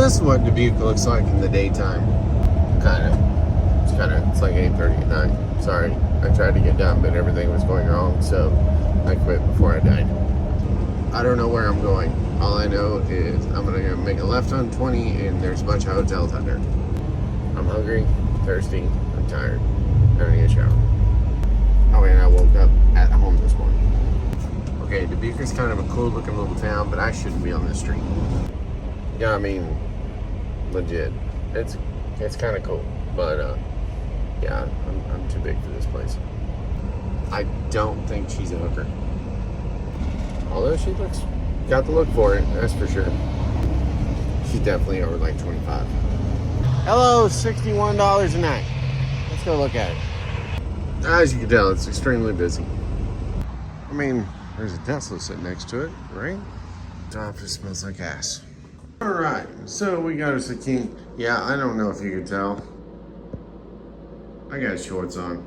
this is what Dubuque looks like in the daytime. It's like 8:30 at night. Sorry, I tried to get done, but everything was going wrong, so I quit before I died. I don't know where I'm going. All I know is I'm gonna make a left on 20, and there's a bunch of hotels out there. I'm hungry, thirsty, I'm tired. I'm gonna get a shower. Oh, and I woke up at home this morning. Okay, Dubuque is kind of a cool looking little town, but I shouldn't be on this street. Yeah, I mean, legit. It's kind of cool, but yeah, I'm too big for this place. I don't think she's a hooker. Although she got the look for it, that's for sure. She's definitely over like 25. Hello, $61 a night. Let's go look at it. As you can tell, it's extremely busy. I mean, there's a Tesla sitting next to it, right? The office smells like ass. All right, so we got us a king. Yeah, I don't know if you could tell. I got shorts on.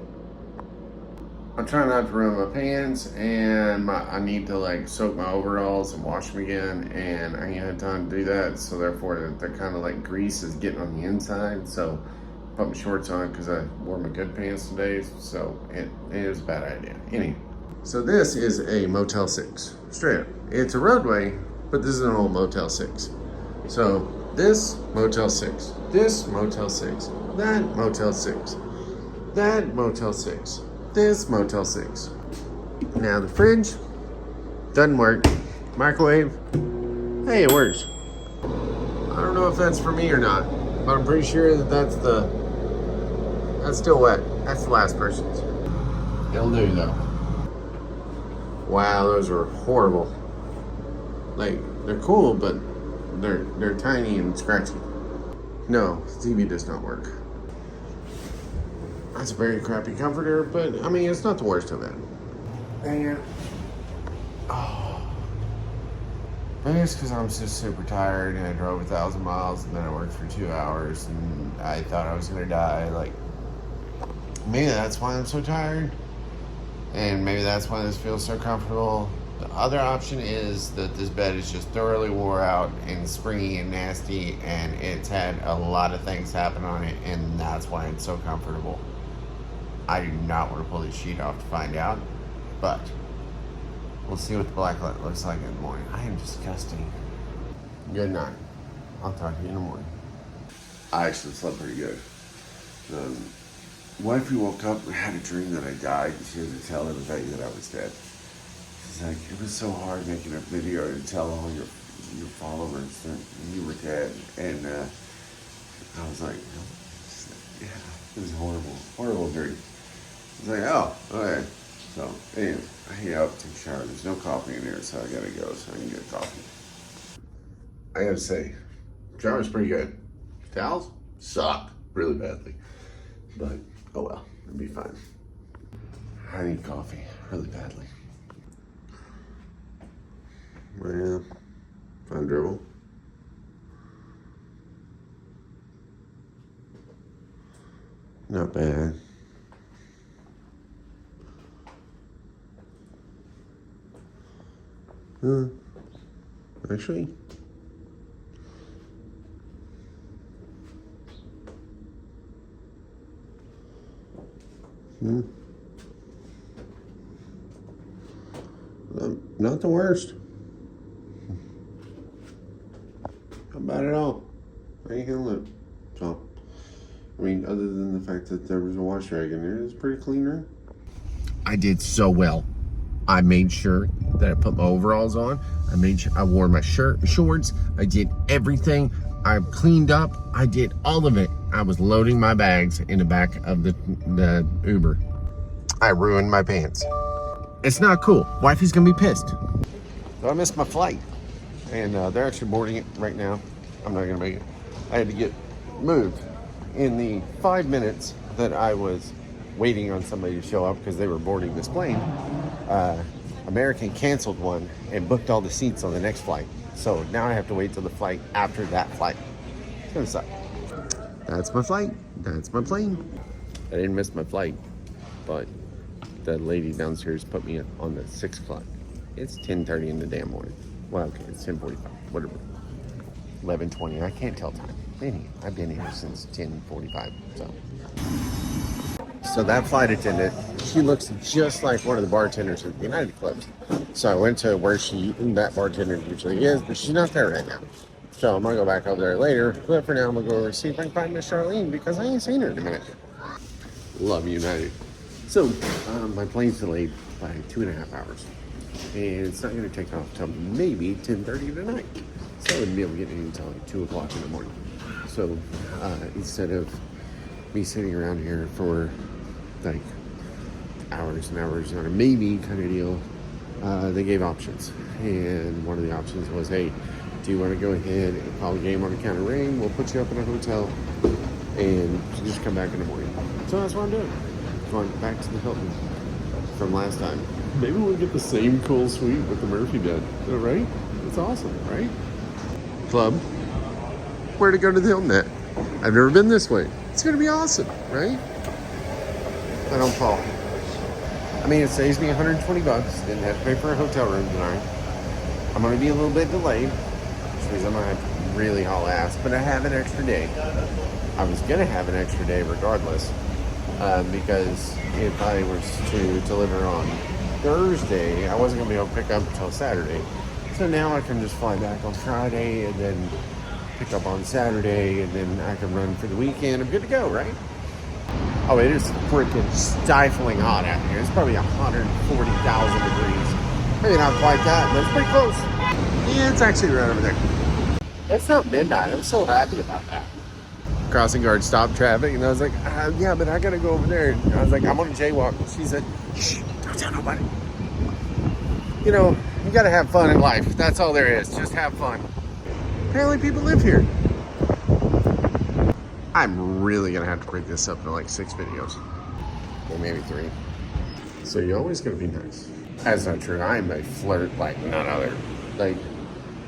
I'm trying not to ruin my pants, and I need to like soak my overalls and wash them again, and I ain't had time to do that, so therefore they're kind of like grease is getting on the inside, so I put my shorts on because I wore my good pants today, so it is a bad idea. Anyway, so this is a Motel 6, straight up. It's a Roadway, but this is an old Motel 6. So this Motel 6, this Motel 6, that Motel 6, that Motel 6, this Motel 6. Now the fridge doesn't work. Microwave, hey, it works. I don't know if that's for me or not, but I'm pretty sure that that's still wet. That's the last person's. It'll do though. Wow, those are horrible. Like, they're cool, but they're tiny and scratchy. No, the TV does not work. That's a very crappy comforter, but I mean, it's not the worst of it. And maybe it's because I'm just super tired and I drove 1,000 miles and then I worked for 2 hours and I thought I was gonna die. Like, maybe that's why I'm so tired, and maybe that's why this feels so comfortable. The other option is that this bed is just thoroughly wore out and springy and nasty, and it's had a lot of things happen on it, and that's why it's so comfortable. I do not want to pull this sheet off to find out, but we'll see what the blacklight looks like in the morning. I am disgusting. Good night. I'll talk to you in the morning. I actually slept pretty good. Wifey woke up and had a dream that I died. She had to tell everybody that I was dead. She's like, it was so hard making a video to tell all your followers that you were dead. And I was like, yeah, it was horrible. Horrible dream. I was like, oh, okay. So, anyway, I hang out, take a shower. There's no coffee in here, so I gotta go so I can get coffee. I gotta say, shower's pretty good. Towels suck really badly. But, oh well, it'll be fine. I need coffee really badly. Well, fun dribble. Not bad. Actually, not the worst. Not bad at all. I ain't gonna live. So, I mean, other than the fact that there was a wash rag in there, it's a pretty clean room. I did so well. I made sure that I put my overalls on. I made sure I wore my shorts. I did everything. I cleaned up. I did all of it. I was loading my bags in the back of the Uber. I ruined my pants. It's not cool. Wifey's gonna be pissed. So I missed my flight, and they're actually boarding it right now. I'm not gonna make it. I had to get moved in the 5 minutes that I was waiting on somebody to show up because they were boarding this plane. American canceled one and booked all the seats on the next flight. So now I have to wait till the flight after that flight. It's gonna suck. That's my flight. That's my plane. I didn't miss my flight, but the lady downstairs put me on the 6 o'clock. It's 10:30 in the damn morning. Well, okay, it's 10:45, whatever. 11:20. I can't tell time. Anyway, I've been here since 10:45. So that flight attendant, she looks just like one of the bartenders at the United Clubs. So I went to where that bartender usually is, but she's not there right now. So I'm gonna go back over there later. But for now, I'm gonna go over and see if I can find Miss Charlene because I ain't seen her in a minute. Love United. So my plane's delayed by 2.5 hours, and it's not gonna take off till maybe 10:30 tonight. So I wouldn't be able to get in until like 2 o'clock in the morning. So instead of me sitting around here for like hours and hours on a maybe kind of deal, they gave options. And one of the options was, hey, do you want to go ahead and call a game on account of rain? We'll put you up in a hotel and just come back in the morning. So that's what I'm doing. Going back to the Hilton from last time. Maybe we'll get the same cool suite with the Murphy bed, right? It's awesome, right? Club, where to go to the Hilton at? I've never been this way. It's gonna be awesome, right? I don't fall. I mean, it saves me 120 bucks. Didn't have to pay for a hotel room tonight. I'm gonna be a little bit delayed, which means I'm gonna have to really haul ass, but I have an extra day. I was gonna have an extra day regardless, because if I was to deliver on Thursday, I wasn't gonna be able to pick up until Saturday. So now I can just fly back on Friday and then pick up on Saturday, and then I can run for the weekend. I'm good to go, right? Oh, it is freaking stifling hot out here. It's probably 140,000 degrees. Maybe not quite that, but it's pretty close. Yeah, it's actually right over there. It's not midnight. I'm so happy about that. Crossing guard stopped traffic, and I was like, yeah, but I gotta go over there. And I was like, I'm on a jaywalk. And she said, shh, don't tell nobody. You know, you gotta have fun in life. That's all there is. Just have fun. Apparently people live here. I'm really gonna have to break this up into like 6 videos. Or maybe 3. So you're always gonna be nice. That's not true. I'm a flirt like none other. Like,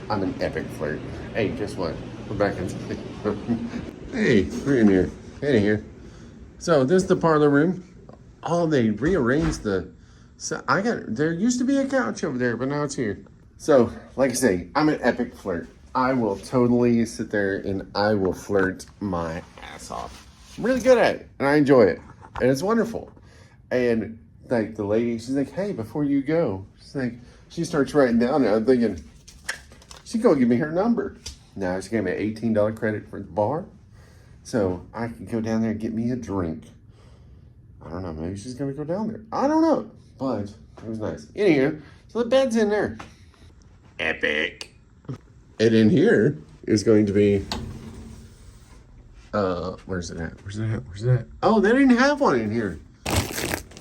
I'm an epic flirt. Hey, guess what? We're back in. Hey, we're in here. Hey, here. So this is the parlor room. Oh, they rearranged the. So there used to be a couch over there, but now it's here. So, like I say, I'm an epic flirt. I will totally sit there and I will flirt my ass off. I'm really good at it, and I enjoy it, and it's wonderful. And like the lady, she's like, "Hey, before you go," she starts writing down, and I'm thinking, she's gonna give me her number. Now she gave me an $18 credit for the bar, so I can go down there and get me a drink. I don't know, maybe she's gonna go down there. I don't know, but it was nice. Anywho, so the bed's in there. Epic. And in here is going to be, where's it at? Oh, they didn't have one in here.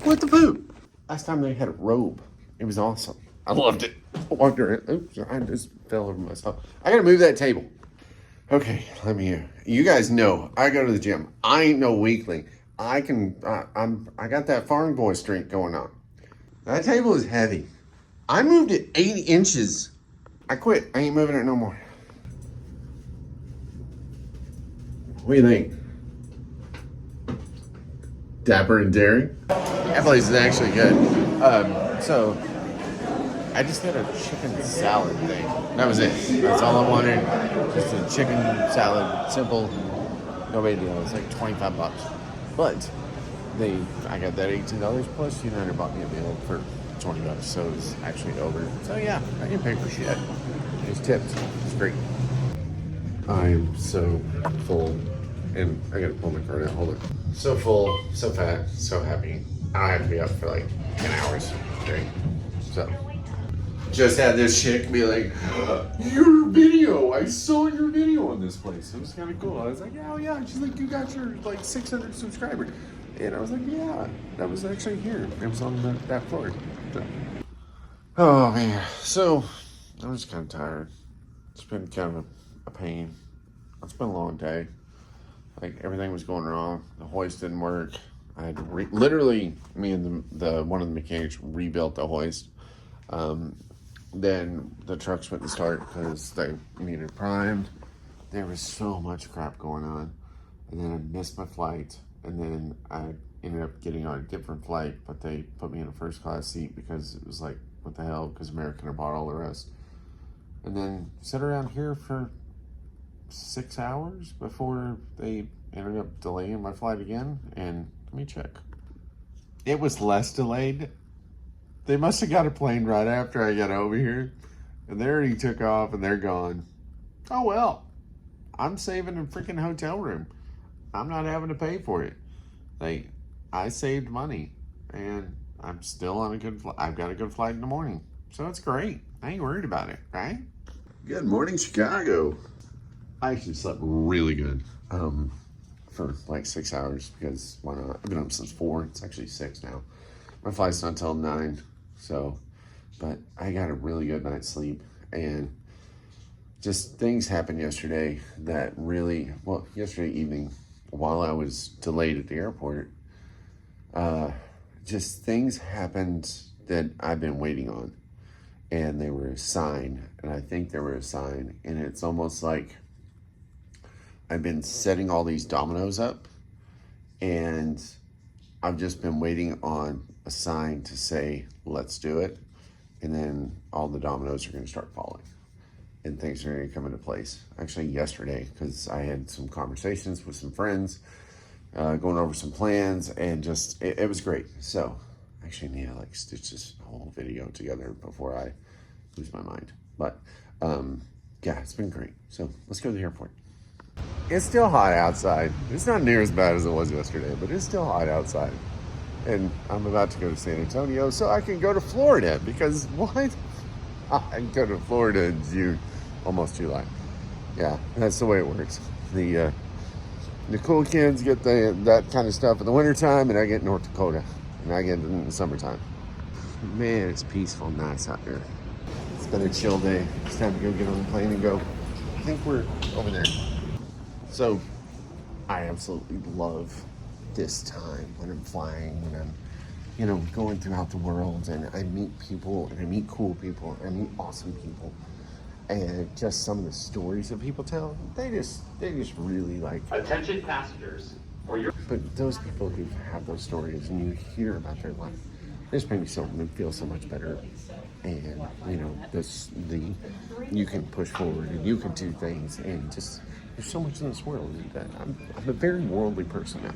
What the poop? Last time they had a robe. It was awesome. I loved it. I walked around. Oops, I just fell over myself. I gotta move that table. Okay, let me hear. You guys know I go to the gym. I ain't no weakling. I got that farm boy strength going on. That table is heavy. I moved it 8 inches. I quit. I ain't moving it no more. What do you think? Dapper and daring? That place is actually good. So I just had a chicken salad thing. That was it. That's all I wanted. Just a chicken salad, simple, no big deal. It's like 25 bucks. But I got that $18 plus $200 bought me a meal for 20 bucks, so it was actually over. So yeah, I didn't pay for shit. It was tipped. It's great. I'm so full, and I gotta pull my card out. Hold it. So full, so fat, so happy. I have to be up for like 10 hours straight. So just had this chick be like, "Your video! I saw your video on this place." It was kind of cool. I was like, "Yeah, oh yeah." She's like, "You got your like 600 subscribers," and I was like, "Yeah, that was actually here. It was on that floor." So. Oh man, so I'm just kind of tired. It's been kind of a pain. It's been a long day. Like everything was going wrong. The hoist didn't work. I had to literally, me and one of the mechanics rebuilt the hoist. Then the trucks wouldn't start because they needed primed. There was so much crap going on. And then I missed my flight. And then I ended up getting on a different flight, but they put me in a first class seat because it was like, what the hell? Because American had bought all the rest. And then sit around here for 6 hours before they ended up delaying my flight again. And let me check. It was less delayed. They must have got a plane right after I got over here, and they already took off and they're gone. Oh well, I'm saving a freaking hotel room. I'm not having to pay for it. I saved money, and I'm still on a good flight. I've got a good flight in the morning, so it's great. I ain't worried about it, right? Good morning, Chicago. I actually slept really good for like 6 hours because why not? I've been up since 4. It's actually 6 now. My flight's not till 9, so, but I got a really good night's sleep, and just things happened yesterday that really, well, yesterday evening while I was delayed at the airport, just things happened that I've been waiting on, and they were a sign, and I think they were a sign, and it's almost like I've been setting all these dominoes up, and I've just been waiting on a sign to say, let's do it, and then all the dominoes are going to start falling, and things are going to come into place. Actually, yesterday, because I had some conversations with some friends, going over some plans, and just, it was great. So, I actually need to like stitch this whole video together before I lose my mind. But, yeah, it's been great. So, let's go to the airport. It's still hot outside. It's not near as bad as it was yesterday, but it's still hot outside. And I'm about to go to San Antonio so I can go to Florida, because why? I go to Florida in June, almost July. Yeah, that's the way it works. The cool kids get that kind of stuff in the wintertime, and I get North Dakota, and I get it in the summertime. Man, it's peaceful, nice out here. It's been a chill day. It's time to go get on the plane and go. I think we're over there. So, I absolutely love this time when I'm flying, when I'm, going throughout the world, and I meet people, and I meet cool people, and I meet awesome people. And just some of the stories that people tell, they just really like. Attention passengers, but those people who have those stories and you hear about their life, they just make me feel so much better. And you can push forward and you can do things, and just there's so much in this world that I'm a very worldly person now.